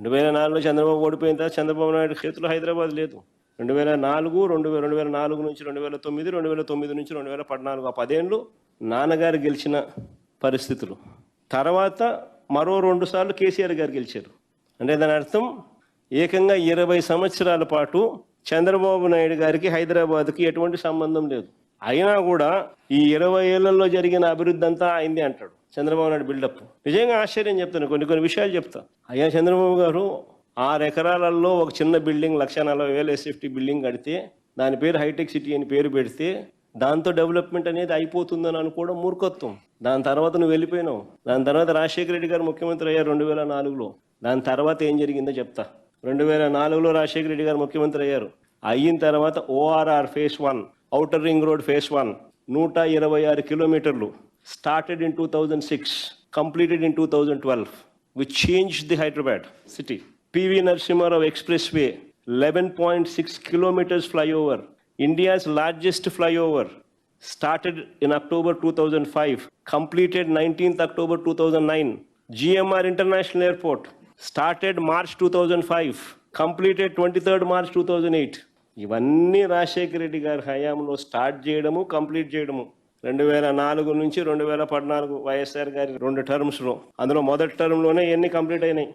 2004లో చంద్రబాబు ఓడిపోయిన తర్వాత చంద్రబాబు నాయుడు చేతిలో హైదరాబాద్ లేదు. 2004, 2004 నుంచి 2009, 2009 నుంచి 2014 ఆ 10 ఏళ్ళు నాన్నగారు గెలిచిన పరిస్థితులు. తర్వాత మరో 2 సార్లు కేసీఆర్ గారు గెలిచారు. అంటే దాని అర్థం ఏకంగా 20 సంవత్సరాల పాటు చంద్రబాబు నాయుడు గారికి హైదరాబాద్కి ఎటువంటి సంబంధం లేదు. అయినా కూడా ఈ 20 ఏళ్లలో జరిగిన అభివృద్ధి అంతా అయింది అంటాడు చంద్రబాబు నాయుడు బిల్డప్. నిజంగా ఆశ్చర్యం చెప్తాను, కొన్ని విషయాలు చెప్తా. అయ్యా చంద్రబాబు గారు 6 ఎకరాలలో ఒక చిన్న బిల్డింగ్ 1,40,000 SFT బిల్డింగ్ కడితే దాని పేరు హైటెక్ సిటీ అని పేరు పెడితే దాంతో డెవలప్మెంట్ అనేది అయిపోతుందని అనుకోవడం మూర్ఖత్వం. దాని తర్వాత నువ్వు వెళ్ళిపోయినావు. దాని తర్వాత రాజశేఖర రెడ్డి గారు ముఖ్యమంత్రి అయ్యారు 2004లో. దాని తర్వాత ఏం జరిగిందో చెప్తా. 2004లో రాజశేఖర రెడ్డి గారు ముఖ్యమంత్రి అయ్యారు. అయిన తర్వాత ORR phase 1, outer ring road phase 1 126 కిలోమీటర్లు started in 2006, completed in 2012, which changed the Hyderabad city. PV Narasimha Rao Expressway 11.6 kilometers flyover, India's largest flyover, started in October 2005, completed 19th October 2009. GMR International Airport started March 2005, completed 23rd March 2008. ఇవన్నీ రాజశేఖర రెడ్డి గారి హయాంలో start చేయడము, complete చేయడము. 2004 నుంచి 2014 వైఎస్ఆర్ గారి 2 టర్మ్స్లో, అందులో మొదటి టర్మ్లోనే ఎన్ని కంప్లీట్ అయినాయి.